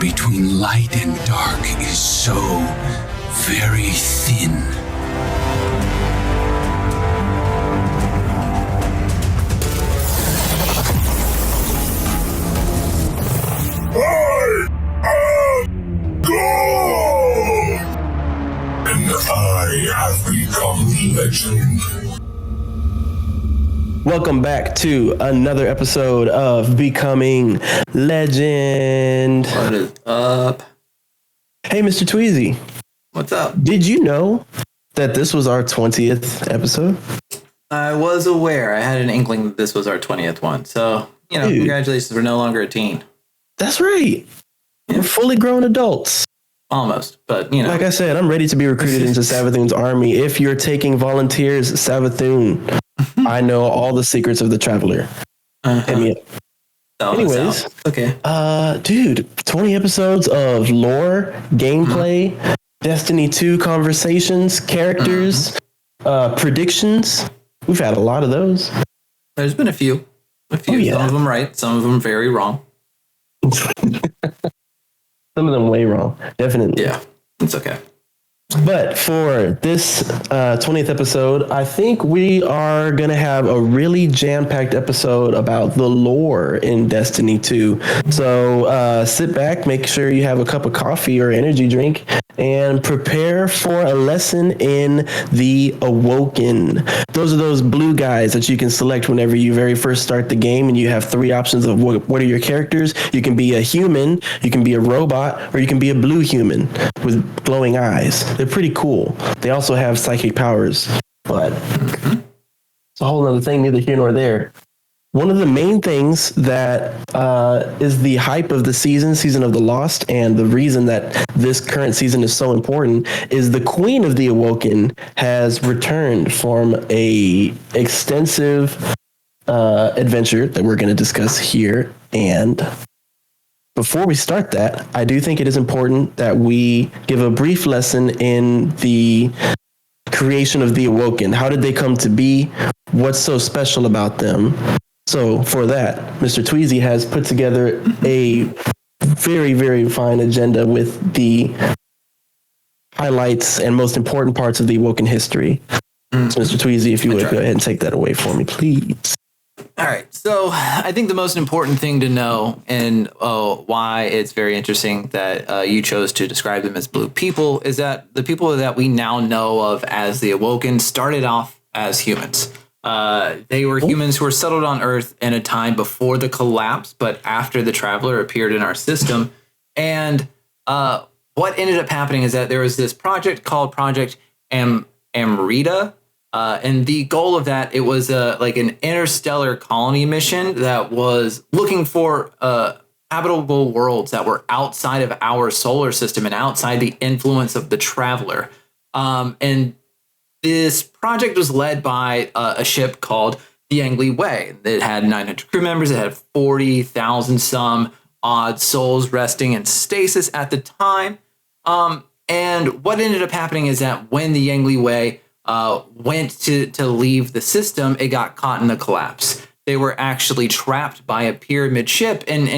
between light and dark is so very thin. I am God! And I have become legend. Welcome back to another episode of Becoming Legend. What is up? Hey, Mr. Tweezii. What's up? Did you know that this was our 20th episode? I was aware. I had an inkling that this was our 20th one. So, Dude. Congratulations. We're no longer a teen. That's right. Yeah. We're fully grown adults. Almost, but, Like I said, I'm ready to be recruited into Savathuun's army. If you're taking volunteers, Savathuun, I know all the secrets of the Traveler. Hit me up. Anyways, okay. Dude, 20 episodes of lore, gameplay, Destiny 2 conversations, characters, predictions. We've had a lot of those. There's been a few. Oh, yeah. Some of them right, some of them very wrong. Some of them way wrong. Definitely. Yeah, it's okay. But for this 20th episode, I think we are going to have a really jam-packed episode about the lore in Destiny 2. So sit back, make sure you have a cup of coffee or energy drink, and prepare for a lesson in the Awoken. Those are those blue guys that you can select whenever you very first start the game, and you have three options of what are your characters. You can be a human, you can be a robot, or you can be a blue human with glowing eyes. They're pretty cool. They also have psychic powers, but it's a whole other thing, neither here nor there. One of the main things that is the hype of the season of the Lost, and the reason that this current season is so important is the Queen of the Awoken has returned from a extensive adventure that we're going to discuss here. And before we start that, I do think it is important that we give a brief lesson in the creation of the Awoken. How did they come to be? What's so special about them? So for that, Mr. Tweezii has put together a very, very fine agenda with the highlights and most important parts of the Awoken history. So Mr. Tweezii, if you would go ahead and take that away for me, please. All right. So I think the most important thing to know, and why it's very interesting that you chose to describe them as blue people, is that the people that we now know of as the Awoken started off as humans. They were humans who were settled on Earth in a time before the collapse, but after the Traveler appeared in our system. And what ended up happening is that there was this project called Project Amrita. And the goal of that, it was like an interstellar colony mission that was looking for habitable worlds that were outside of our solar system and outside the influence of the Traveler. And this project was led by a ship called the Angli Way. It had 900 crew members. It had 40,000 some odd souls resting in stasis at the time. And what ended up happening is that when the Angli Way went to leave the system, it got caught in the collapse. They were actually trapped by a pyramid ship and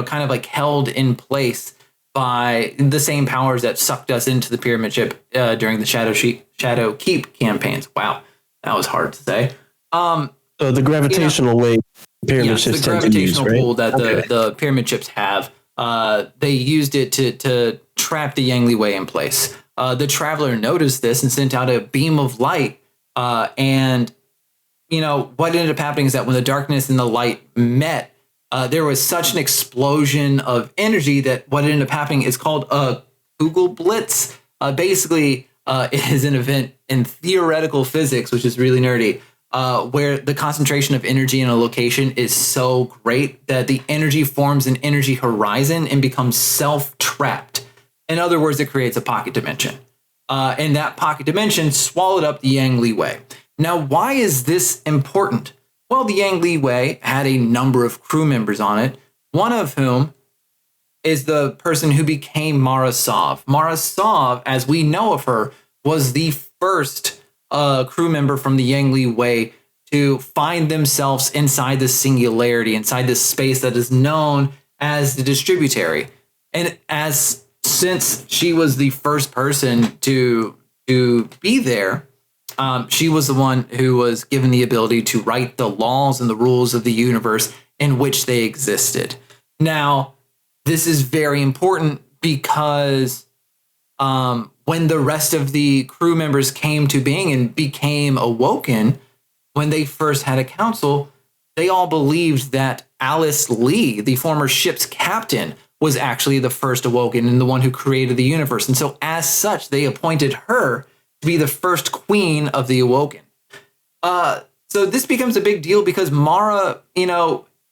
kind of like held in place by the same powers that sucked us into the pyramid ship during the Shadow Keep campaigns. Wow, that was hard to say. So the gravitational wave pyramid ships the tend gravitational to use, right? pull that the pyramid ships have, they used it to trap the Angli Way in place. The Traveler noticed this and sent out a beam of light. And what ended up happening is that when the darkness and the light met, there was such an explosion of energy that what ended up happening is called a Kugel Blitz. Basically, it is an event in theoretical physics, which is really nerdy, where the concentration of energy in a location is so great that the energy forms an energy horizon and becomes self-trapped. In other words, it creates a pocket dimension. And that pocket dimension swallowed up the Angli Way. Now, why is this important? Well, the Angli Way had a number of crew members on it, one of whom is the person who became Mara Sov. Mara Sov, as we know of her, was the first crew member from the Angli Way to find themselves inside the singularity, inside this space that is known as the distributary. And since she was the first person to be there, she was the one who was given the ability to write the laws and the rules of the universe in which they existed. Now, this is very important because when the rest of the crew members came to being and became awoken, when they first had a council, they all believed that Alice Lee, the former ship's captain, was actually the first awoken and the one who created the universe. And so as such, they appointed her to be the first queen of the awoken. So this becomes a big deal because Mara,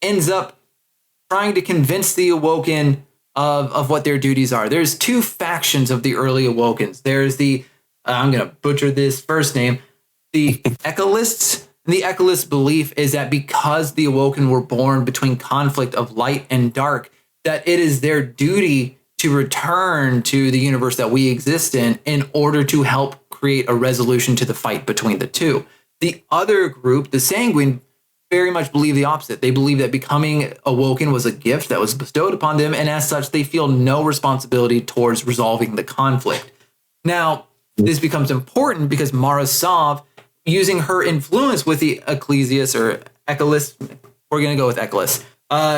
ends up trying to convince the awoken of what their duties are. There's two factions of the early awokens. There's the, I'm going to butcher this first name, the Ecolists. The Ecolist belief is that because the awoken were born between conflict of light and dark, that it is their duty to return to the universe that we exist in order to help create a resolution to the fight between the two. The other group, the Sanguine, very much believe the opposite. They believe that becoming awoken was a gift that was bestowed upon them, and as such, they feel no responsibility towards resolving the conflict. Now, this becomes important because Mara Sov, using her influence with the Ecclesias or Ecolist, we're going to go with Ecolist.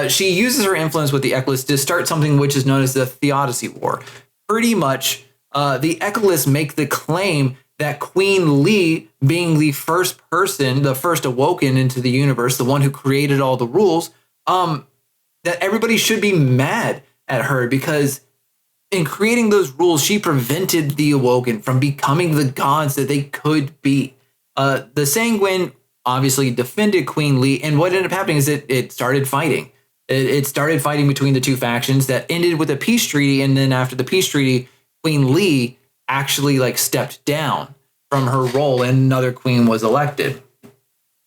She uses her influence with the Ecolists to start something which is known as the Theodicy War. Pretty much, the Ecolists make the claim that Queen Lee, being the first person, the first awoken into the universe, the one who created all the rules, that everybody should be mad at her because in creating those rules, she prevented the awoken from becoming the gods that they could be. The Sanguine obviously defended Queen Lee, and what ended up happening is it started fighting. It started fighting between the two factions that ended with a peace treaty, and then after the peace treaty, Queen Lee actually stepped down from her role, and another queen was elected.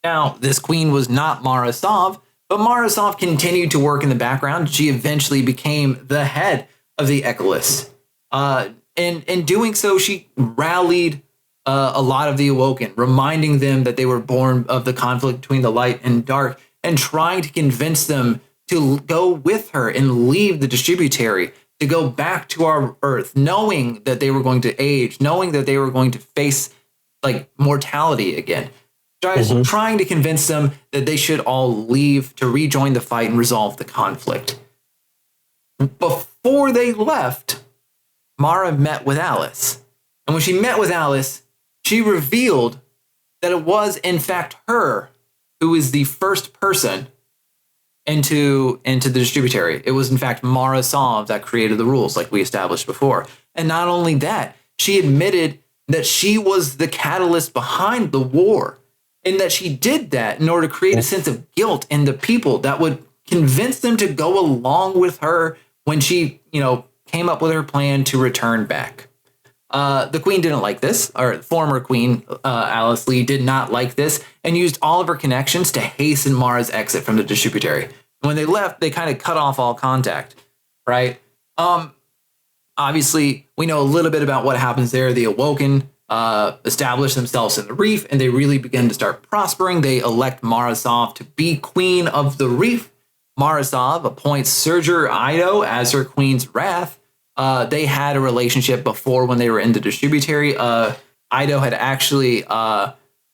Now, this queen was not Mara Sov, but Mara Sov continued to work in the background. She eventually became the head of the Ecolists. And in doing so, she rallied a lot of the awoken, reminding them that they were born of the conflict between the light and dark, and trying to convince them to go with her and leave the distributary, to go back to our Earth, knowing that they were going to age, knowing that they were going to face mortality again. Trying to convince them that they should all leave to rejoin the fight and resolve the conflict. Before they left, Mara met with Alice. And when she met with Alice, she revealed that it was, in fact, her who is the first person into the distributary. It was, in fact, Mara Sov that created the rules, like we established before. And not only that, she admitted that she was the catalyst behind the war, and that she did that in order to create a sense of guilt in the people that would convince them to go along with her when she, came up with her plan to return back. The queen didn't like this, or former queen, Alice Lee, did not like this, and used all of her connections to hasten Mara's exit from the distributary. When they left, they kind of cut off all contact, right? Obviously, we know a little bit about what happens there. The Awoken establish themselves in the Reef, and they really begin to start prospering. They elect Mara Sov to be queen of the Reef. Mara Sov appoints Surger Ido as her queen's wrath. They had a relationship before when they were in the distributary. Ido had actually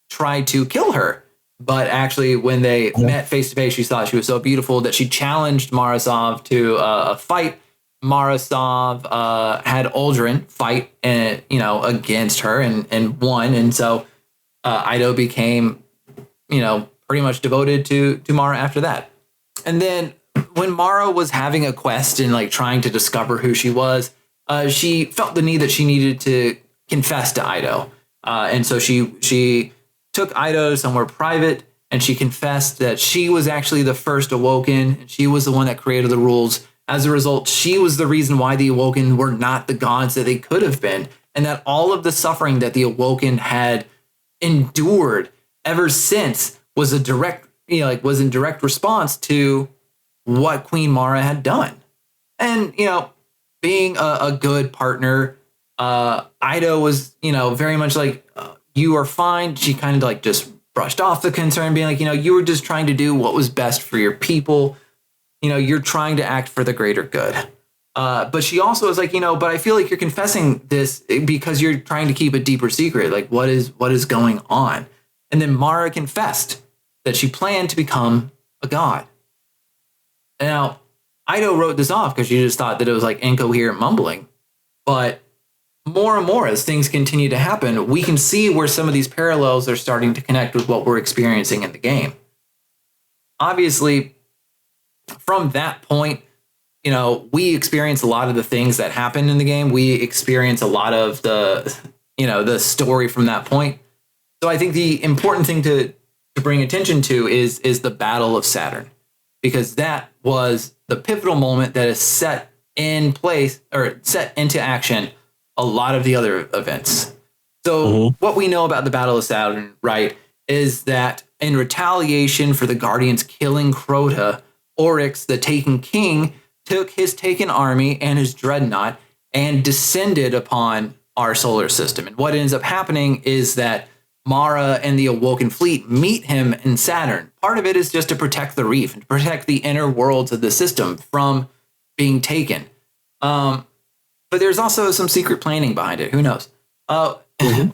tried to kill her, but actually when they met face to face, she thought she was so beautiful that she challenged Mara Sov to a fight. Mara Sov had Aldrin fight, against her and won, and so Ido became, pretty much devoted to Mara after that. And then when Mara was having a quest and trying to discover who she was, she felt the need that she needed to confess to Ido, and so she took Ido somewhere private, and she confessed that she was actually the first Awoken, and she was the one that created the rules. As a result, she was the reason why the Awoken were not the gods that they could have been, and that all of the suffering that the Awoken had endured ever since was in direct response to what Queen Mara had done. And, being a good partner, Ido was, very much you are fine. She kind of just brushed off the concern, being you were just trying to do what was best for your people. You're trying to act for the greater good. But she also is like, but I feel like you're confessing this because you're trying to keep a deeper secret. Like, what is going on? And then Mara confessed that she planned to become a god. Now, Ido wrote this off because she just thought that it was like incoherent mumbling. But more and more as things continue to happen, we can see where some of these parallels are starting to connect with what we're experiencing in the game. Obviously, from that point, we experience a lot of the things that happen in the game. We experience a lot of the story from that point. So I think the important thing to bring attention to is the Battle of Saturn, because that was the pivotal moment that is set in place or set into action a lot of the other events. So what we know about the Battle of Saturn, right, is that in retaliation for the Guardians killing Crota, Oryx, the Taken King, took his Taken army and his dreadnought and descended upon our solar system. And what ends up happening is that Mara and the Awoken fleet meet him in Saturn. Part of it is just to protect the Reef and to protect the inner worlds of the system from being taken. But there's also some secret planning behind it. Who knows? If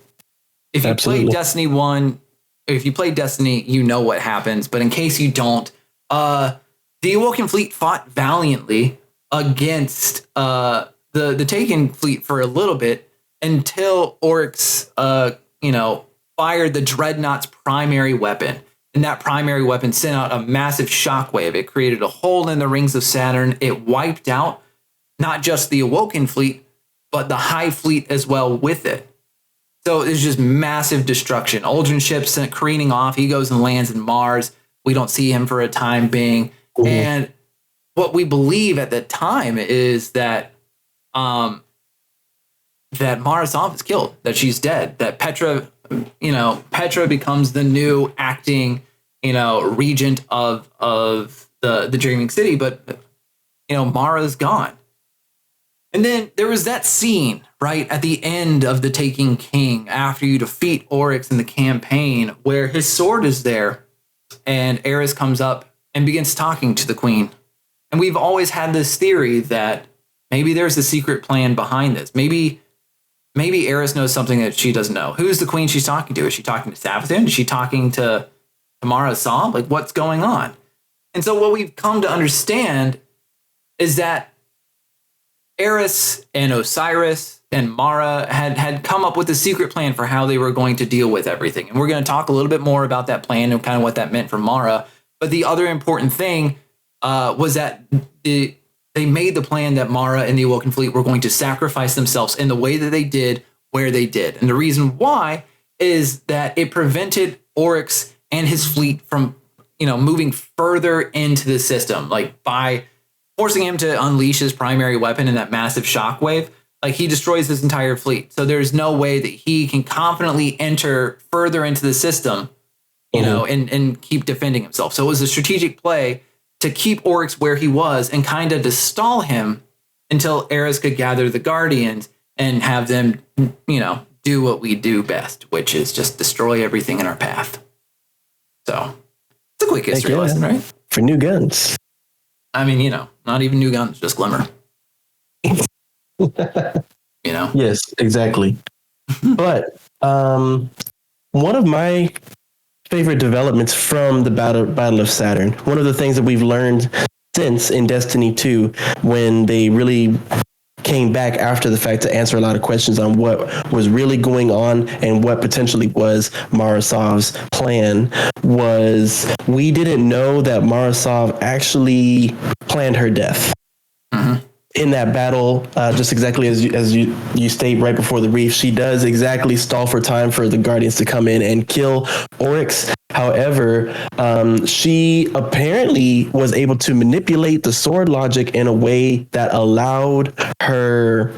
you play Destiny 1, if you play Destiny, you know what happens. But in case you don't, the Awoken fleet fought valiantly against the Taken fleet for a little bit until Oryx, fired the Dreadnought's primary weapon. And that primary weapon sent out a massive shockwave. It created a hole in the rings of Saturn. It wiped out not just the Awoken fleet, but the Hive fleet as well with it. So it's just massive destruction. Uldren's ship sent careening off. He goes and lands in Mars. We don't see him for a time being. And what we believe at the time is that that Mara Sov is killed, that she's dead, that Petra becomes the new acting, regent of the Dreaming City, but Mara's gone. And then there was that scene right at the end of the Taking King after you defeat Oryx in the campaign where his sword is there and Eris comes up and begins talking to the queen. And we've always had this theory that maybe there's a secret plan behind this. Maybe Eris knows something that she doesn't know. Who's the queen she's talking to? Is she talking to Savathuun? Is she talking to Mara Sov? Like, what's going on? And so what we've come to understand is that Eris and Osiris and Mara had come up with a secret plan for how they were going to deal with everything. And we're going to talk a little bit more about that plan and kind of what that meant for Mara. But the other important thing was that they made the plan that Mara and the Awoken fleet were going to sacrifice themselves in the way that they did, where they did. And the reason why is that it prevented Oryx and his fleet from, moving further into the system, like by forcing him to unleash his primary weapon in that massive shockwave. Like, he destroys his entire fleet. So there's no way that he can confidently enter further into the system, and keep defending himself. So it was a strategic play to keep Oryx where he was and kind of to stall him until Eris could gather the Guardians and have them, do what we do best, which is just destroy everything in our path. So it's a quick history lesson, right? For new guns. I mean, not even new guns, just Glimmer. Yes, exactly. But one of my favorite developments from the Battle of Saturn, one of the things that we've learned since in Destiny 2, when they really came back after the fact to answer a lot of questions on what was really going on and what potentially was Mara Sov's plan, was we didn't know that Mara Sov actually planned her death. In that battle, just exactly as you state right before the Reef, she does exactly stall for time for the Guardians to come in and kill Oryx. However, she apparently was able to manipulate the sword logic in a way that allowed her,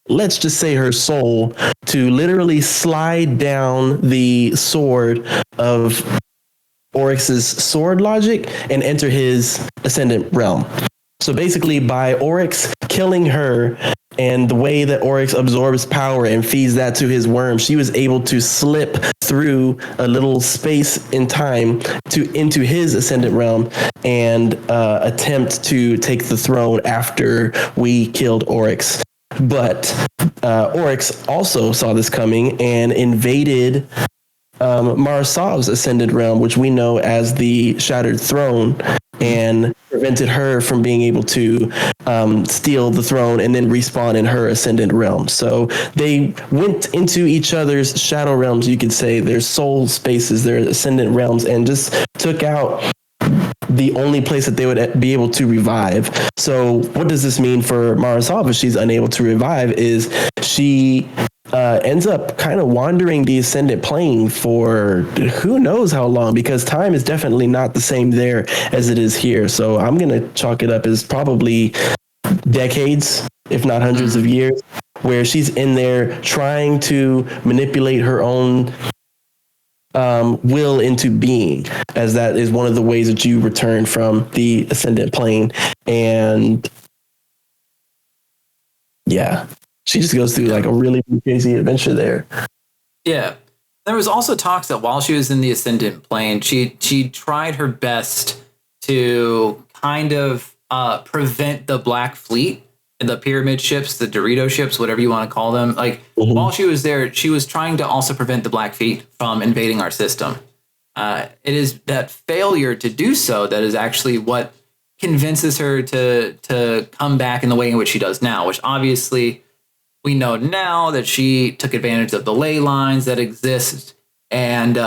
let's just say her soul, to literally slide down the sword of Oryx's sword logic and enter his ascendant realm. So basically, by Oryx killing her and the way that Oryx absorbs power and feeds that to his worm, she was able to slip through a little space in time into his ascendant realm and attempt to take the throne after we killed Oryx. But Oryx also saw this coming and invaded Mara Sov's ascended realm, which we know as the Shattered Throne, and prevented her from being able to steal the throne and then respawn in her ascendant realm. So they went into each other's shadow realms, you could say, their soul spaces, their ascendant realms, and just took out the only place that they would be able to revive. So what does this mean for Mara Sov if she's unable to revive? Is she ends up kind of wandering the ascendant plane for who knows how long, because time is definitely not the same there as it is here. So I'm going to chalk it up as probably decades, if not hundreds of years, where she's in there trying to manipulate her own will into being, as that is one of the ways that you return from the ascendant plane. And yeah, she just goes through like a really crazy adventure there. Yeah. There was also talks that while she was in the ascendant plane, she tried her best to kind of prevent the Black Fleet and the pyramid ships, the Dorito ships, whatever you want to call them. Like while she was there, she was trying to also prevent the Black Fleet from invading our system. It is that failure to do so that is actually what convinces her to come back in the way in which she does now, which obviously we know now that she took advantage of the ley lines that exist. And,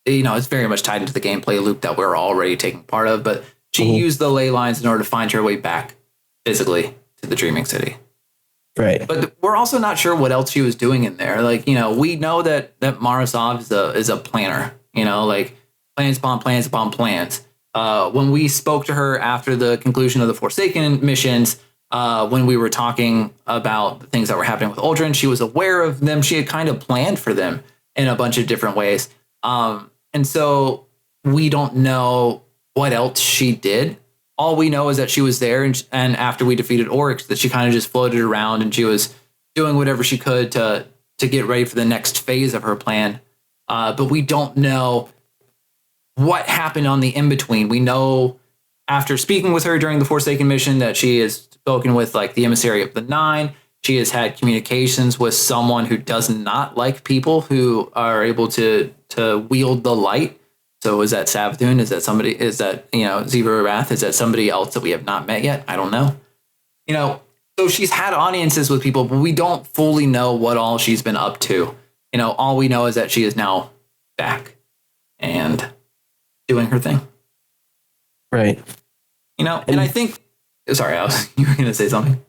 it's very much tied into the gameplay loop that we're already taking part of. But she used the ley lines in order to find her way back physically to the Dreaming City. Right. But we're also not sure what else she was doing in there. Like, we know that Mara Sov is a planner, like plans upon plans upon plans. When we spoke to her after the conclusion of the Forsaken missions, when we were talking about the things that were happening with Uldren, she was aware of them. She had kind of planned for them in a bunch of different ways. And so we don't know what else she did. All we know is that she was there, and after we defeated Oryx, that she kind of just floated around and she was doing whatever she could to get ready for the next phase of her plan. But we don't know what happened on the in-between. We know after speaking with her during the Forsaken mission that she has spoken with like the emissary of the Nine. She has had communications with someone who does not like people who are able to wield the light. So is that Savathuun? Is that somebody? Is that Zebra Wrath? Is that somebody else that we have not met yet? I don't know. So she's had audiences with people, but we don't fully know what all she's been up to. All we know is that she is now back and doing her thing. Right. And I think. Sorry, you were going to say something.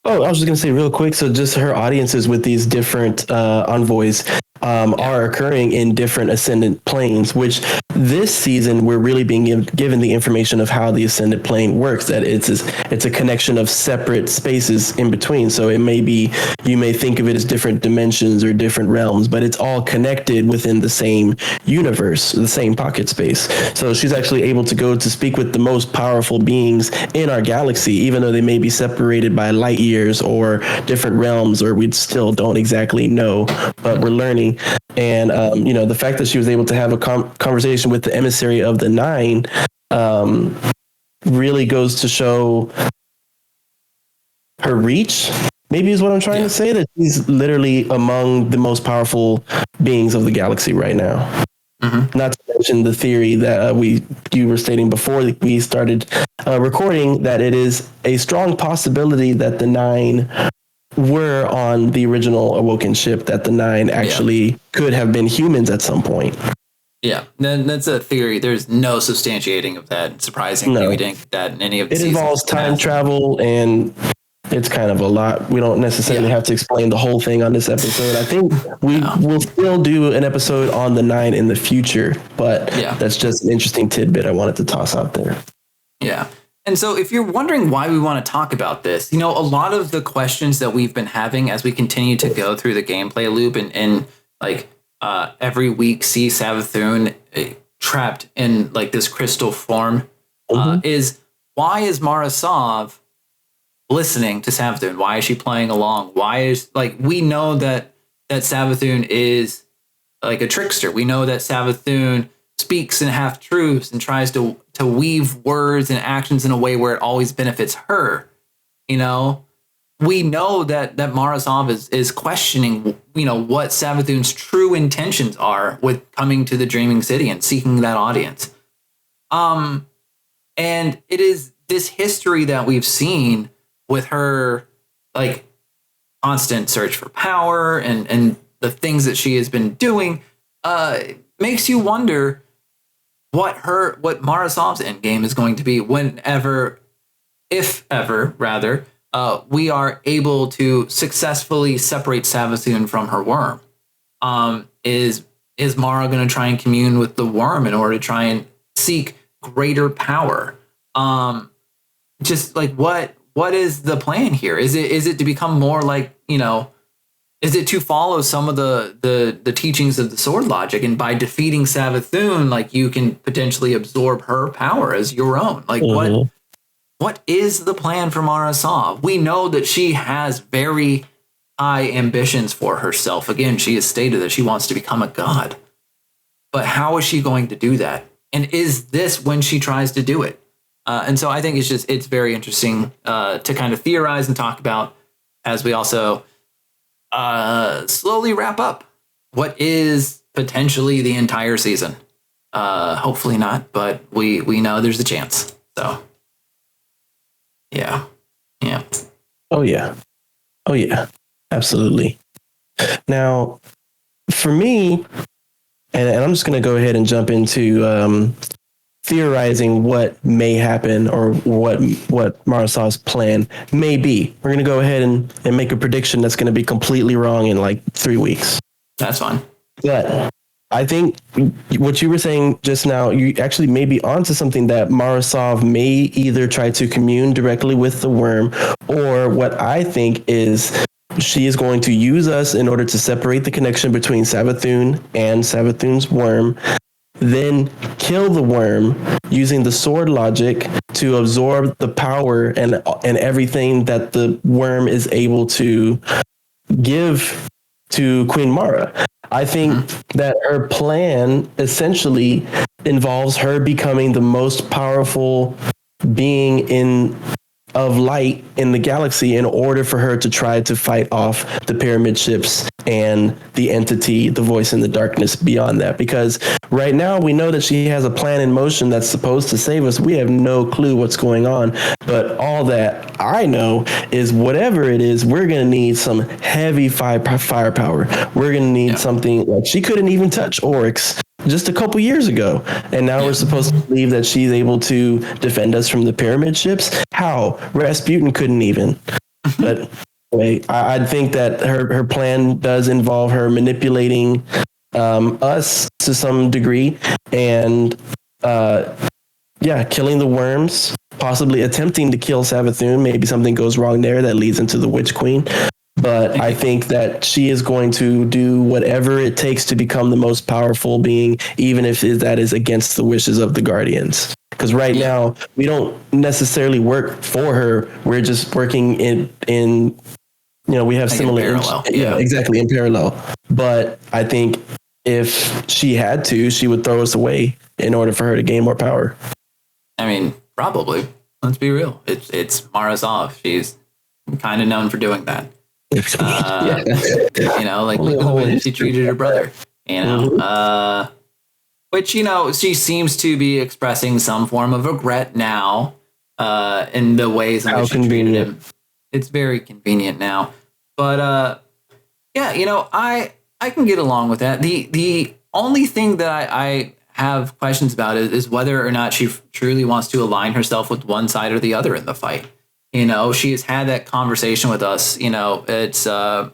Oh, I was just going to say real quick. So just her audiences with these different envoys are occurring in different ascendant planes, which this season we're really being given the information of how the ascendant plane works, that it's a connection of separate spaces in between. So it may be, you may think of it as different dimensions or different realms, but it's all connected within the same universe, the same pocket space. So she's actually able to go to speak with the most powerful beings in our galaxy, even though they may be separated by light years or different realms, or we still don't exactly know, but we're learning. And, the fact that she was able to have a conversation with the emissary of the Nine really goes to show her reach, maybe is what I'm trying to say, that she's literally among the most powerful beings of the galaxy right now. Not to mention the theory that you were stating before we started recording, that it is a strong possibility that the Nine were on the original Awoken ship, that the Nine actually could have been humans at some point. Yeah, that's a theory. There's no substantiating of that. Surprisingly, we didn't get that in any of the seasons. It involves time travel, and it's kind of a lot. We don't necessarily have to explain the whole thing on this episode. I think we will still do an episode on the Nine in the future, but that's just an interesting tidbit I wanted to toss out there. Yeah. And so if you're wondering why we want to talk about this, a lot of the questions that we've been having as we continue to go through the gameplay loop and every week see Savathuun trapped in like this crystal form is why is Mara Sov listening to Savathuun? Why is she playing along? Why is like we know that Savathuun is like a trickster. We know that Savathuun speaks in half truths and tries to weave words and actions in a way where it always benefits her. You know, we know that Mara Sov is questioning, you know, what Savathuun's true intentions are with coming to the Dreaming City and seeking that audience. And it is this history that we've seen with her, like, constant search for power and the things that she has been doing, makes you wonder what Mara Sov's endgame is going to be whenever, if ever, rather, we are able to successfully separate Savathuun from her worm. Is Mara going to try and commune with the worm in order to try and seek greater power? Just like what is the plan here? Is it to become more like, you know, is it to follow some of the teachings of the sword logic, and by defeating Savathuun, like, you can potentially absorb her power as your own? Like, what is the plan for Mara Sov? We know that she has very high ambitions for herself. Again, she has stated that she wants to become a god. But how is she going to do that? And is this when she tries to do it? And so I think it's very interesting to kind of theorize and talk about as we also slowly wrap up what is potentially the entire season. Hopefully not, but we know there's a chance. So yeah. Oh yeah, absolutely. Now, for me, and I'm just going to go ahead and jump into theorizing what may happen, or what Mara Sov's plan may be. We're going to go ahead and make a prediction that's going to be completely wrong in like 3 weeks. That's fine. But I think what you were saying just now, you actually may be onto something, that Mara Sov may either try to commune directly with the worm, or what I think is she is going to use us in order to separate the connection between Savathuun and Savathuun's worm, then kill the worm using the sword logic to absorb the power and everything that the worm is able to give to Queen Mara. I think that her plan essentially involves her becoming the most powerful being of light in the galaxy, in order for her to try to fight off the pyramid ships and the entity, the voice in the darkness beyond that. Because right now we know that she has a plan in motion that's supposed to save us. We have no clue what's going on, but all that I know is whatever it is, we're going to need some heavy firepower. We're going to need something like, she couldn't even touch Oryx just a couple years ago, and now we're supposed to believe that she's able to defend us from the pyramid ships. How? Rasputin couldn't even. But anyway, I think that her plan does involve her manipulating us to some degree, and killing the worms, possibly attempting to kill Savathuun. Maybe something goes wrong there that leads into the Witch Queen. But I think that she is going to do whatever it takes to become the most powerful being, even if that is against the wishes of the Guardians. Because right now, we don't necessarily work for her. We're just working in we have like similar... In parallel. Yeah, exactly, in parallel. But I think if she had to, she would throw us away in order for her to gain more power. I mean, probably. Let's be real. It's Mara Sov. She's kind of known for doing that. Like the way she treated her brother, which, she seems to be expressing some form of regret now, in the ways in which she treated him. It's very convenient now, but I can get along with that. The only thing that I have questions about is whether or not she truly wants to align herself with one side or the other in the fight. She has had that conversation with us. It's the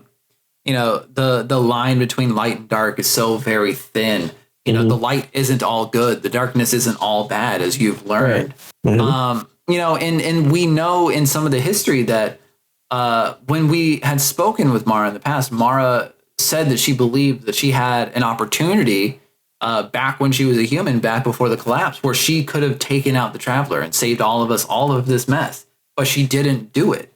line between light and dark is so very thin. The light isn't all good. The darkness isn't all bad, as you've learned. Right. And we know in some of the history that when we had spoken with Mara in the past, Mara said that she believed that she had an opportunity back when she was a human, back before the collapse, where she could have taken out the Traveler and saved all of us, all of this mess, but she didn't do it.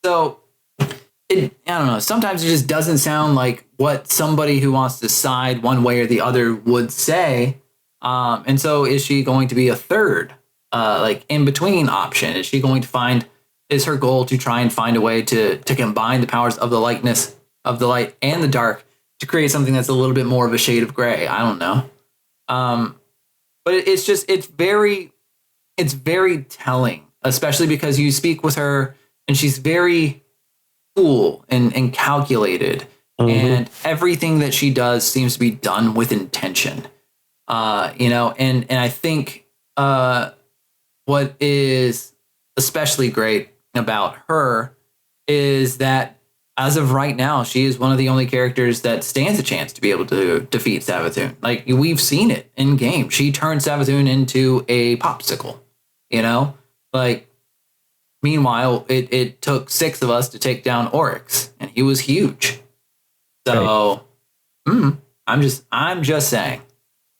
So I don't know. Sometimes it just doesn't sound like what somebody who wants to side one way or the other would say. And so is she going to be a third, like in between option? Is she going to is her goal to try and find a way to combine the powers of the light and the dark to create something that's a little bit more of a shade of gray? I don't know. But it's very telling, especially because you speak with her and she's very cool and calculated, and everything that she does seems to be done with intention. And I think what is especially great about her is that as of right now, she is one of the only characters that stands a chance to be able to defeat Savathuun. Like, we've seen it in game. She turned Savathuun into a popsicle, like, meanwhile, it took 6 of us to take down Oryx, and he was huge. So, I'm just saying.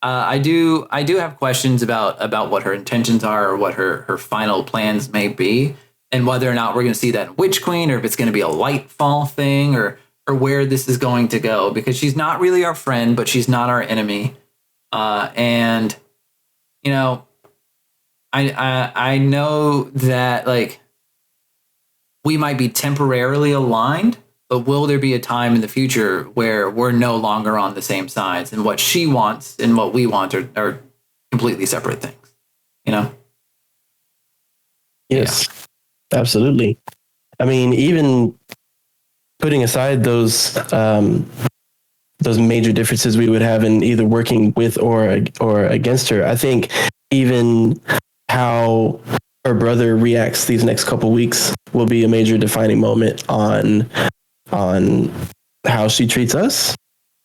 I do have questions about what her intentions are, or what her final plans may be, and whether or not we're going to see that in Witch Queen, or if it's going to be a Lightfall thing, or where this is going to go. Because she's not really our friend, but she's not our enemy. And I know that, like, we might be temporarily aligned, but will there be a time in the future where we're no longer on the same sides, and what she wants and what we want are completely separate things, Yes, absolutely. I mean, even putting aside those major differences we would have in either working with or against her, I think even how her brother reacts these next couple weeks will be a major defining moment on how she treats us.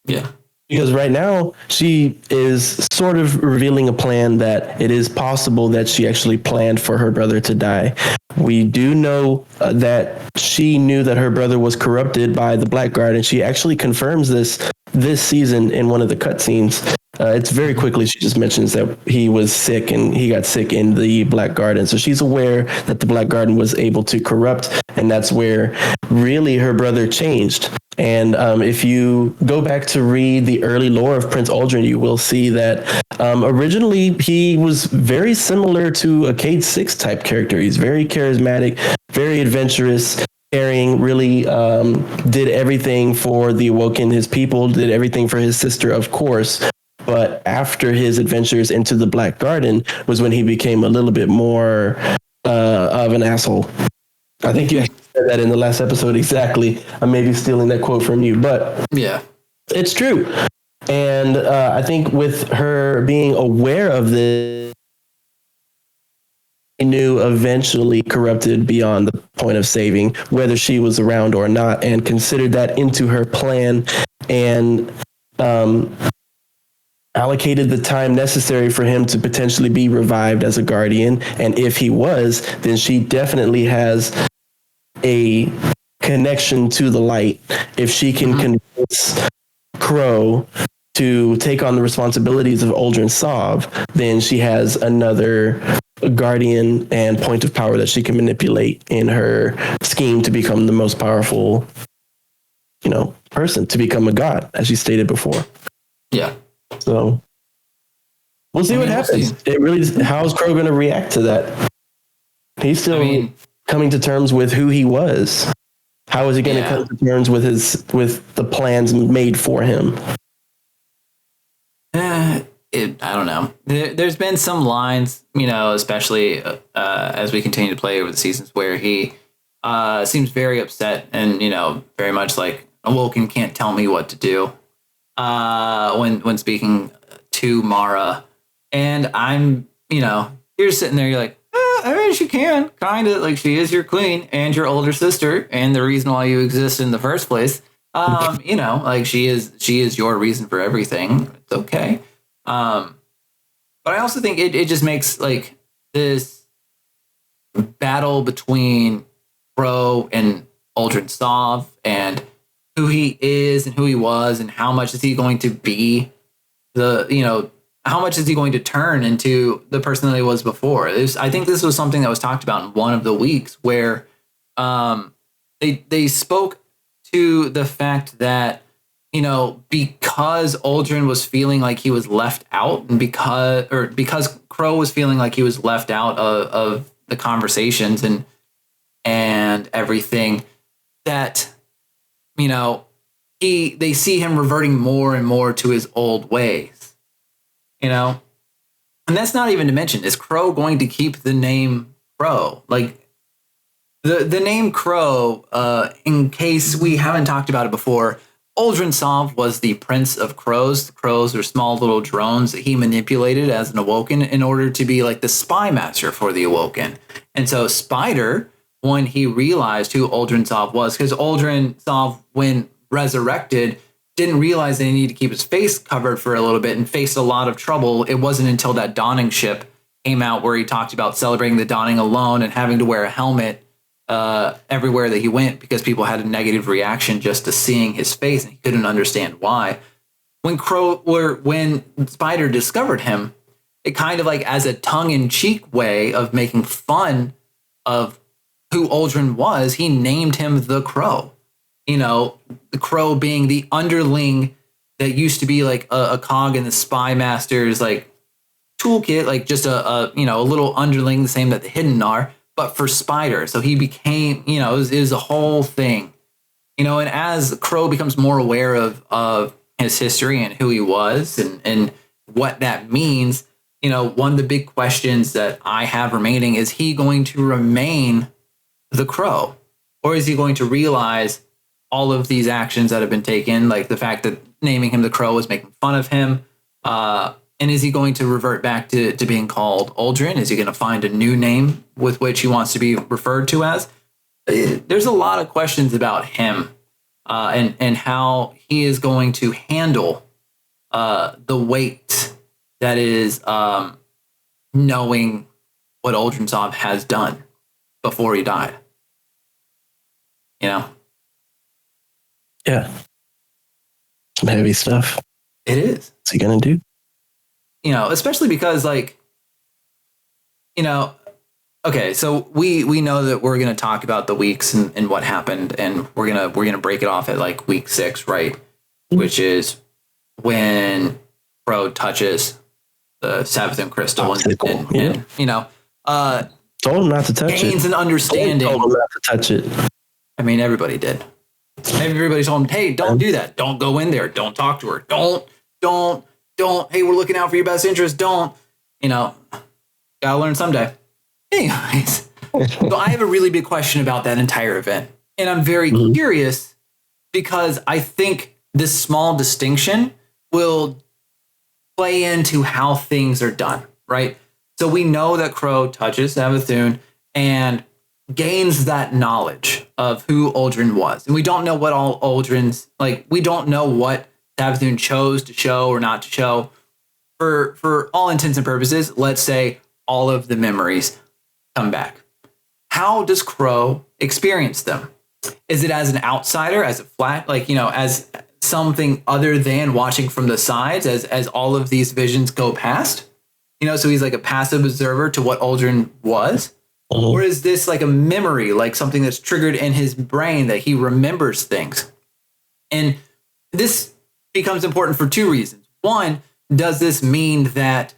Yeah. Because right now she is sort of revealing a plan that it is possible that she actually planned for her brother to die. We do know that she knew that her brother was corrupted by the Blackguard, and she actually confirms this season in one of the cutscenes. It's very quickly, she just mentions that he was sick and he got sick in the Black Garden. So she's aware that the Black Garden was able to corrupt, and that's where really her brother changed. And if you go back to read the early lore of Prince Uldren, you will see that originally he was very similar to a Cade 6 type character. He's very charismatic, very adventurous, caring, really did everything for the Awoken, his people, did everything for his sister, of course. But after his adventures into the Black Garden was when he became a little bit more of an asshole. I think you said that in the last episode exactly. I may be stealing that quote from you, but yeah, it's true. And I think with her being aware of this, he knew eventually corrupted beyond the point of saving, whether she was around or not, and considered that into her plan, and allocated the time necessary for him to potentially be revived as a guardian. And if he was, then she definitely has a connection to the light. If she can convince Crow to take on the responsibilities of Uldren Sov, then she has another guardian and point of power that she can manipulate in her scheme to become the most powerful, person, to become a god, as she stated before. Yeah. So we'll see what happens. It really, how's Crow going to react to that? He's still coming to terms with who he was. How is he going to come to terms with the plans made for him? I don't know. There's been some lines, especially as we continue to play over the seasons, where he seems very upset and, very much like Awoken can't tell me what to do when speaking to Mara. And I'm, you're sitting there, you're like, I mean, she can, kind of, like, she is your queen and your older sister and the reason why you exist in the first place. Like, she is your reason for everything. It's okay. But I also think it just makes, like, this battle between Crow and Uldren Sov and who he is and who he was and how much is he going to be how much is he going to turn into the person that he was before? I think this was something that was talked about in one of the weeks where they spoke to the fact that, because Aldrin was feeling like he was left out, and because Crow was feeling like he was left out of the conversations and everything, that, they see him reverting more and more to his old ways, and that's not even to mention, is Crow going to keep the name Crow? Like, the name Crow, in case we haven't talked about it before, Aldrin Sov was the Prince of Crows. The crows are small little drones that he manipulated as an Awoken in order to be like the spy master for the Awoken. And so Spider, when he realized who Aldrin Sov was, because Aldrin Sov, when resurrected, didn't realize that he needed to keep his face covered for a little bit and faced a lot of trouble. It wasn't until that dawning ship came out where he talked about celebrating the dawning alone and having to wear a helmet everywhere that he went because people had a negative reaction just to seeing his face and he couldn't understand why. When Spider discovered him, it kind of like as a tongue-in-cheek way of making fun of who Aldrin was, he named him the Crow. The Crow being the underling that used to be like a cog in the spy master's like toolkit, like just a little underling, the same that the Hidden are, but for Spider. So he became, it was a whole thing, and as Crow becomes more aware of his history and who he was and what that means, one of the big questions that I have remaining, is he going to remain the Crow, or is he going to realize all of these actions that have been taken, like the fact that naming him the Crow was making fun of him, and is he going to revert back to being called Aldrin? Is he going to find a new name with which he wants to be referred to as? There's a lot of questions about him and how he is going to handle the weight that is knowing what Aldrin Sov has done before he died. Yeah. Some heavy stuff. It is. What's he going to do? Especially because okay, so we know that we're going to talk about the weeks and what happened, and we're going to break it off at like week 6, right? Which is when Crow touches the Savathuun crystal and told him not to touch it. Gains an understanding. Told him not to touch it. I mean, everybody did. Everybody told him, hey, don't do that. Don't go in there. Don't talk to her. Don't. Hey, we're looking out for your best interest. Don't. Gotta learn someday. Anyways, so I have a really big question about that entire event. And I'm very curious because I think this small distinction will play into how things are done, right? So we know that Crow touches Savathuun and gains that knowledge of who Aldrin was. And we don't know what all Aldrin's, we don't know what Savathuun chose to show or not to show. For all intents and purposes, let's say all of the memories come back. How does Crow experience them? Is it as an outsider, as a flat, as something other than watching from the sides as all of these visions go past? So he's like a passive observer to what Aldrin was? Or is this like a memory, like something that's triggered in his brain that he remembers things? And this becomes important for 2 reasons. One, does this mean that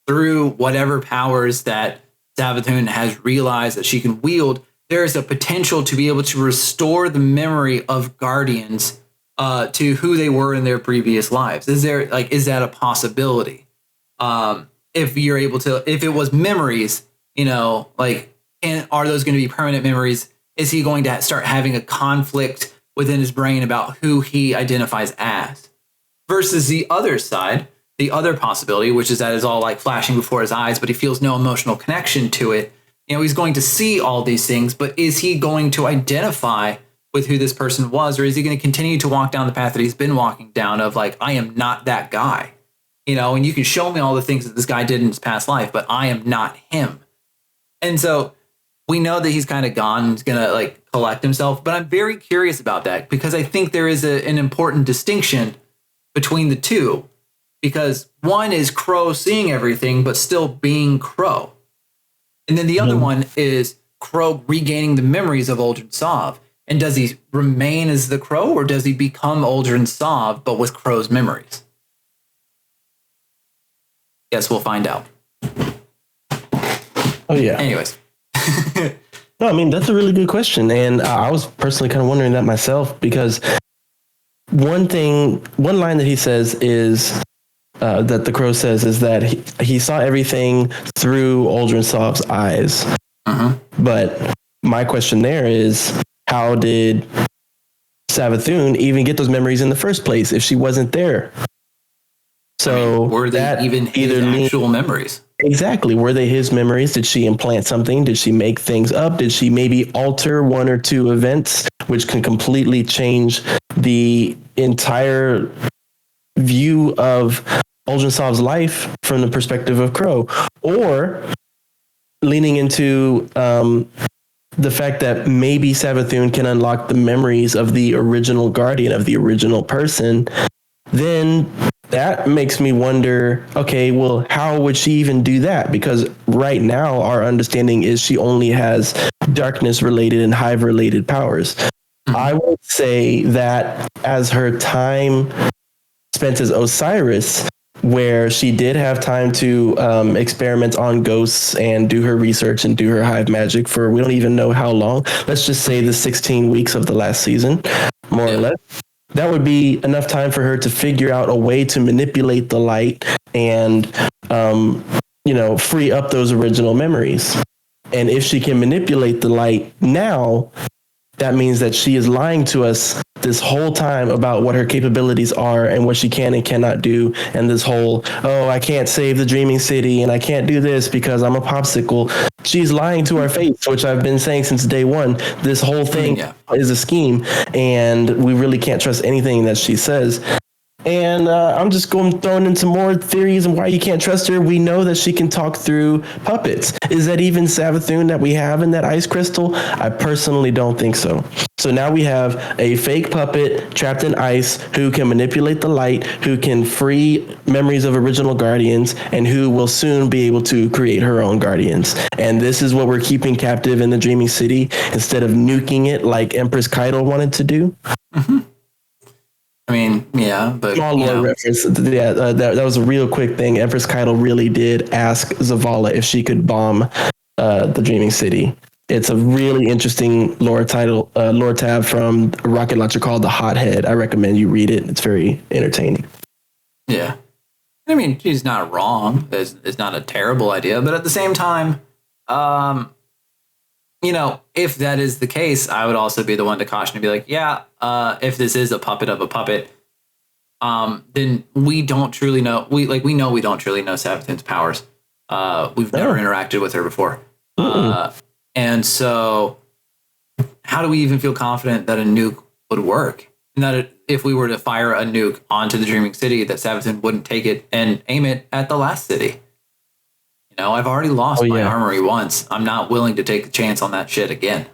through whatever powers that Savathuun has realized that she can wield, there is a potential to be able to restore the memory of Guardians to who they were in their previous lives? Is that a possibility? If you're able to, if it was memories, and are those going to be permanent memories? Is he going to start having a conflict within his brain about who he identifies as? Versus the other side, the other possibility, which is that it's all like flashing before his eyes, but he feels no emotional connection to it. He's going to see all these things, but is he going to identify with who this person was? Or is he going to continue to walk down the path that he's been walking down of I am not that guy, and you can show me all the things that this guy did in his past life, but I am not him. And so we know that he's kind of gone and he's going to collect himself, but I'm very curious about that because I think there is an important distinction between the two. because one is Crow seeing everything, but still being Crow. And then the other one is Crow regaining the memories of Uldren Sov. And does he remain as the Crow, or does he become Uldren Sov, but with Crow's memories? Guess we'll find out. Oh, yeah. Anyways. No, I mean, that's a really good question. And I was personally kind of wondering that myself, because one line that he says is, that the Crow says, is that he saw everything through Uldren Sov's eyes. But my question there is, how did Savathuun even get those memories in the first place if she wasn't there? So were they even his actual memories? Exactly. Were they his memories? Did she implant something? Did she make things up? Did she maybe alter one or two events, which can completely change the entire view of Uldren Sov's life from the perspective of Crow? Or leaning into the fact that maybe Savathuun can unlock the memories of the original guardian, of the original person, then that makes me wonder, okay, well, how would she even do that? Because right now our understanding is she only has darkness related and hive related powers. I would say that as her time spent as Osiris, where she did have time to experiment on ghosts and do her research and do her hive magic for, we don't even know how long. Let's just say the 16 weeks of the last season, more or less. That would be enough time for her to figure out a way to manipulate the light and, free up those original memories. And if she can manipulate the light now, that means that she is lying to us this whole time about what her capabilities are and what she can and cannot do. And this whole, I can't save the Dreaming City and I can't do this because I'm a popsicle. She's lying to our face, which I've been saying since day one. This whole thing is a scheme, and we really can't trust anything that she says. And I'm just throwing in some more theories on why you can't trust her. We know that she can talk through puppets. Is that even Savathuun that we have in that ice crystal? I personally don't think so. So now we have a fake puppet trapped in ice who can manipulate the light, who can free memories of original guardians, and who will soon be able to create her own guardians. And this is what we're keeping captive in the Dreaming City instead of nuking it like Empress Keitel wanted to do. I mean, yeah, but small lore reference. Yeah, that was a real quick thing. Empress Keitel really did ask Zavala if she could bomb the Dreaming City. It's a really interesting lore tab from a rocket launcher called the Hothead. I recommend you read it. It's very entertaining. Yeah, I mean, she's not wrong. It's not a terrible idea, but at the same time, if that is the case, I would also be the one to caution and be like, if this is a puppet of a puppet, then we don't truly know. We know we don't truly know Savathuun's powers. We've never interacted with her before. And so how do we even feel confident that a nuke would work? And that if we were to fire a nuke onto the Dreaming City, that Savathuun wouldn't take it and aim it at the last city? I've already lost my armory once. I'm not willing to take a chance on that shit again.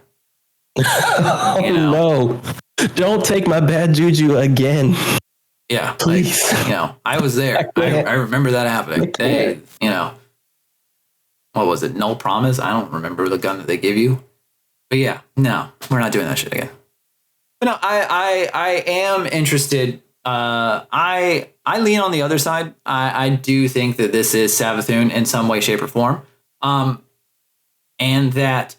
No. Don't take my bad juju again. Yeah. Please. I was there. I remember that happening. What was it? No promise? I don't remember the gun that they give you. But yeah, no, we're not doing that shit again. But no, I am interested. I lean on the other side. I do think that this is Savathuun in some way, shape, or form. And that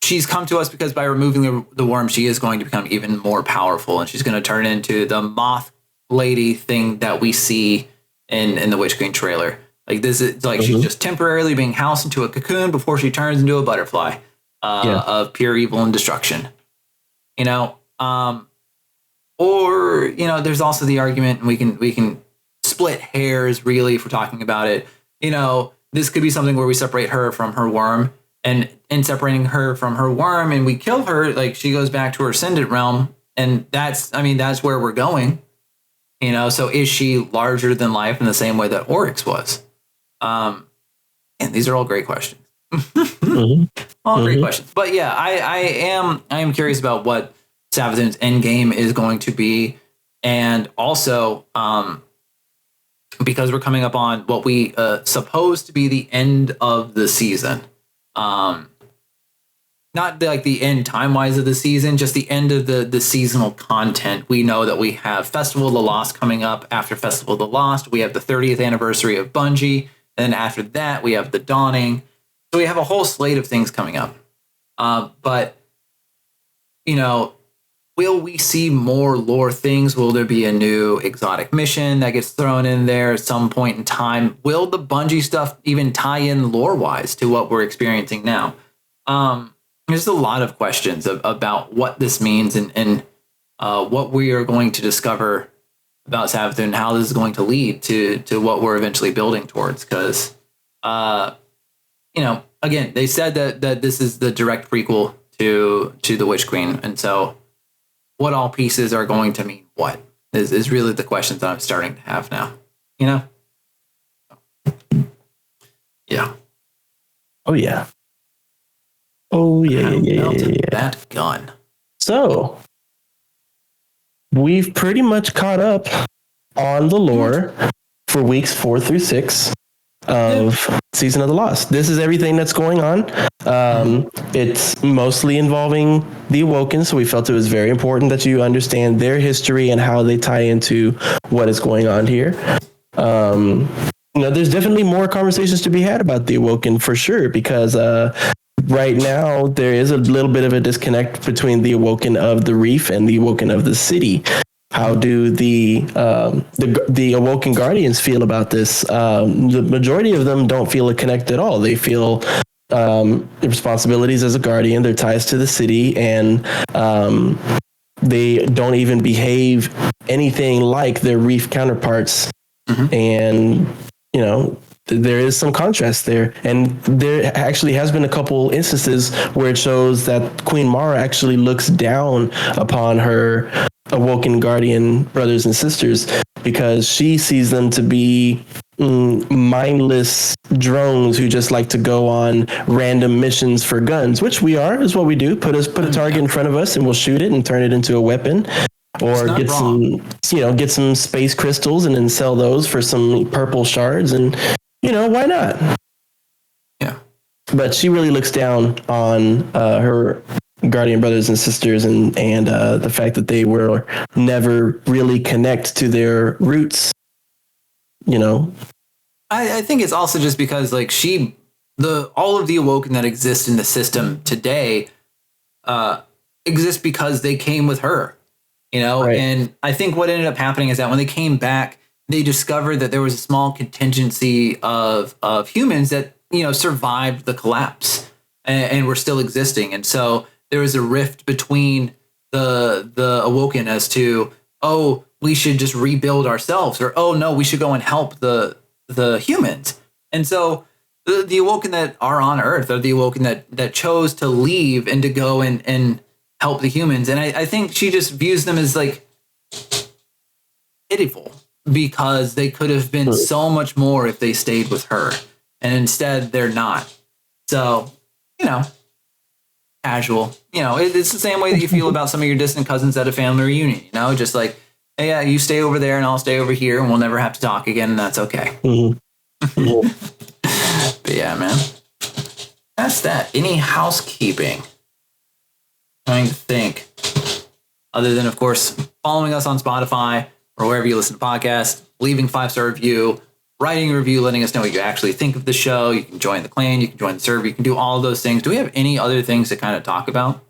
she's come to us because by removing the worm, she is going to become even more powerful. And she's going to turn into the moth lady thing that we see in the Witch Queen trailer. Like this is like she's just temporarily being housed into a cocoon before she turns into a butterfly of pure evil and destruction. Or, there's also the argument, and we can split hairs really if we're talking about it. This could be something where we separate her from her worm, and in separating her from her worm and we kill her, like she goes back to her ascendant realm. And that's where we're going. So is she larger than life in the same way that Oryx was? And these are all great questions. All great questions. But yeah, I am curious about what Savathuun's end game is going to be, and also because we're coming up on what we supposed to be the end of the season. Not like the end time-wise of the season, just the end of the seasonal content. We know that we have Festival of the Lost coming up. After Festival of the Lost, we have the 30th anniversary of Bungie. And then after that, we have The Dawning. So we have a whole slate of things coming up. But, you know, will we see more lore things? Will there be a new exotic mission that gets thrown in there at some point in time? Will the Bungie stuff even tie in lore-wise to what we're experiencing now? There's a lot of questions about what this means and what we are going to discover about Savathuun and how this is going to lead to what we're eventually building towards. Because, you know, again, they said that this is the direct prequel to the Witch Queen. And so what all pieces are going to mean what is really the questions that I'm starting to have now, you know? Yeah. Oh, yeah. Oh, yeah. That gun. So, we've pretty much caught up on the lore for weeks 4 through 6 of Season of the Lost. This is everything that's going on. It's mostly involving the Awoken, so we felt it was very important that you understand their history and how they tie into what is going on here. You know, there's definitely more conversations to be had about the Awoken for sure, because right now there is a little bit of a disconnect between the Awoken of the Reef and the Awoken of the city. How do the Awoken Guardians feel about this? The majority of them don't feel a connect at all. They feel responsibilities as a guardian, their ties to the city, and they don't even behave anything like their Reef counterparts. And, you know, there is some contrast there. And there actually has been a couple instances where it shows that Queen Mara actually looks down upon her Awoken Guardian brothers and sisters, because she sees them to be mindless drones who just like to go on random missions for guns, which we are, is what we do. Put a target in front of us and we'll shoot it and turn it into a weapon. Or get some space crystals and then sell those for some purple shards, and you know, why not? Yeah. But she really looks down on her Guardian brothers and sisters, and the fact that they were never really connect to their roots. You know, I think it's also just because like all of the Awoken that exist in the system today exist because they came with her. You know, right. And I think what ended up happening is that when they came back, they discovered that there was a small contingency of humans that, you know, survived the collapse and were still existing. And so there was a rift between the Awoken as to, oh, we should just rebuild ourselves, or, oh, no, we should go and help the humans. And so the Awoken that are on Earth are the Awoken that chose to leave and to go and help the humans. And I think she just views them as like pitiful, because they could have been so much more if they stayed with her, and instead they're not. So, you know, casual, you know, it's the same way that you feel about some of your distant cousins at a family reunion, you know, just like, hey, yeah, you stay over there and I'll stay over here and we'll never have to talk again, and that's okay. But yeah, man, that's that. Any housekeeping? Trying to think, other than, of course, following us on Spotify or wherever you listen to podcasts, leaving 5-star review, writing a review, letting us know what you actually think of the show. You can join the clan, you can join the server, you can do all of those things. Do we have any other things to kind of talk about?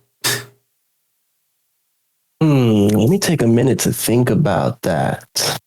Let me take a minute to think about that.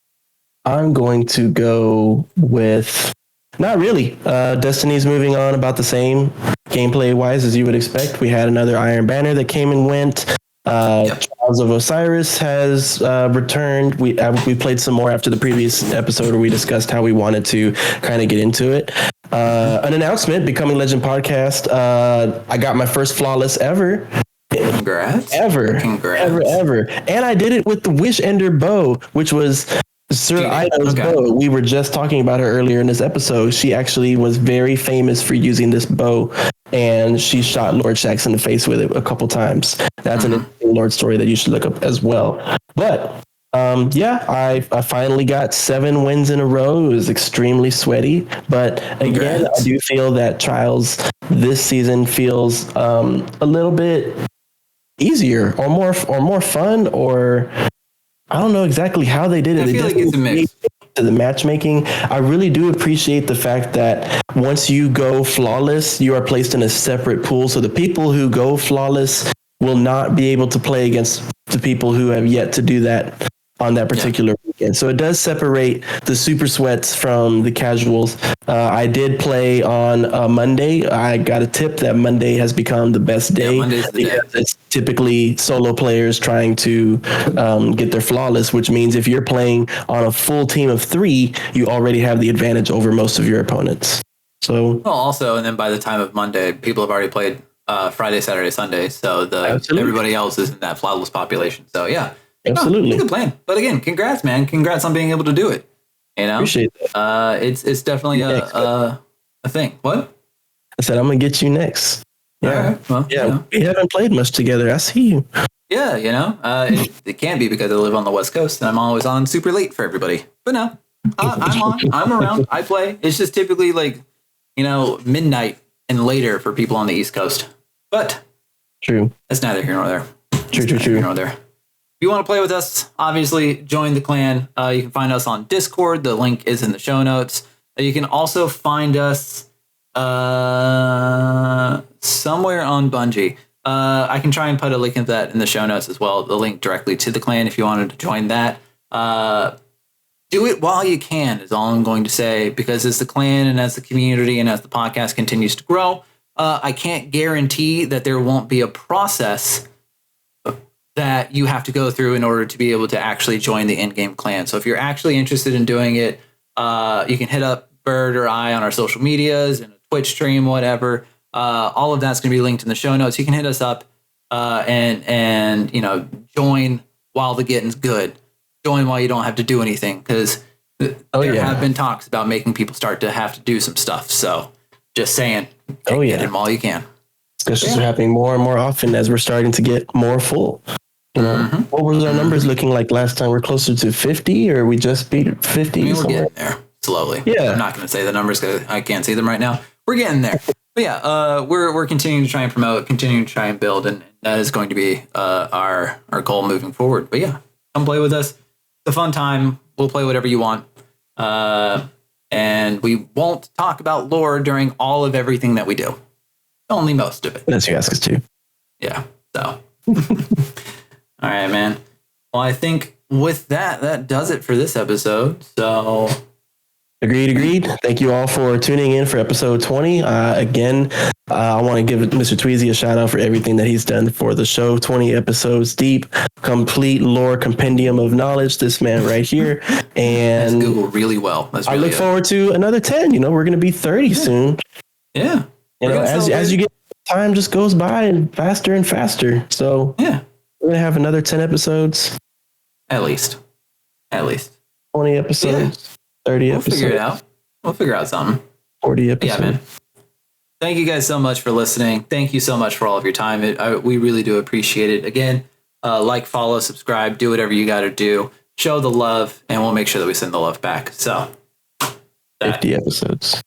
I'm going to go with, not really. Destiny's moving on about the same gameplay wise as you would expect. We had another Iron Banner that came and went. Trials of Osiris has returned. We played some more after the previous episode where we discussed how we wanted to kind of get into it. An announcement, Becoming Legend podcast. I got my first flawless ever. Congrats. Ever. And I did it with the Wish Ender bow, which was Sir Ida's bow. We were just talking about her earlier in this episode. She actually was very famous for using this bow, and she shot Lord Shax in the face with it a couple times. That's an interesting Lord story that you should look up as well. But Yeah, I finally got 7 wins in a row. It was extremely sweaty, but again, Congrats. I do feel that Trials this season feels a little bit easier or more fun, or I don't know exactly how they did it. I feel like it's a mix. To the matchmaking, I really do appreciate the fact that once you go flawless, you are placed in a separate pool. So the people who go flawless will not be able to play against the people who have yet to do that on that particular weekend. So it does separate the super sweats from the casuals. I did play on Monday. I got a tip that Monday has become the best day. Yeah, Monday's the day. It's typically solo players trying to get their flawless, which means if you're playing on a full team of 3, you already have the advantage over most of your opponents. So Well, also, and then by the time of Monday, people have already played Friday, Saturday, Sunday. So everybody else is in that flawless population. So yeah. Absolutely. Good plan. But again, congrats, man. Congrats on being able to do it. You know? Appreciate that. It's definitely a thing. What? I said, I'm going to get you next. Yeah. All right. Well, Yeah. you know. We haven't played much together. I see you. Yeah, you know, it can be because I live on the West Coast and I'm always on super late for everybody. But no, I'm around. I play. It's just typically like, you know, midnight and later for people on the East Coast. But True. that's neither here nor there. True. Here nor there. If you want to play with us, obviously join the clan. You can find us on Discord. The link is in the show notes. You can also find us somewhere on Bungie. I can try and put a link of that in the show notes as well. The link directly to the clan if you wanted to join that. Do it while you can is all I'm going to say, because as the clan and as the community and as the podcast continues to grow, I can't guarantee that there won't be a process that you have to go through in order to be able to actually join the in-game clan. So if you're actually interested in doing it, you can hit up Bird or I on our social medias and a Twitch stream, whatever. All of that's going to be linked in the show notes. You can hit us up and you know, join while the getting's good. Join while you don't have to do anything, because there have been talks about making people start to have to do some stuff. So just saying, get in while you can. Discussions are happening more and more often as we're starting to get more full. You know, what was our numbers looking like last time? We're closer to 50, or we just beat 50? I mean, we're getting there slowly. Yeah. I'm not going to say the numbers because I can't see them right now. We're getting there. But yeah, we're continuing to try and promote, continuing to try and build, and that is going to be our goal moving forward. But yeah, come play with us. It's a fun time. We'll play whatever you want. And we won't talk about lore during all of everything that we do. Only most of it. Unless you ask us to. Yeah. So. All right, man. Well, I think with that does it for this episode. So. Agreed. Thank you all for tuning in for episode 20. Again, I want to give Mr. Tweezii a shout out for everything that he's done for the show. 20 episodes deep, complete lore compendium of knowledge. This man right here. And that's Google really well. That's really I look forward to another 10. You know, we're going to be 30 soon. Yeah. You know, as you get, time just goes by and faster. So yeah, we're going to have another 10 episodes. At least 20 episodes. 30 episodes. We'll figure it out. We'll figure out something. 40 episodes. Yeah, man. Thank you guys so much for listening. Thank you so much for all of your time. We really do appreciate it. Again, like, follow, subscribe, do whatever you got to do. Show the love, and we'll make sure that we send the love back. So, 50 episodes.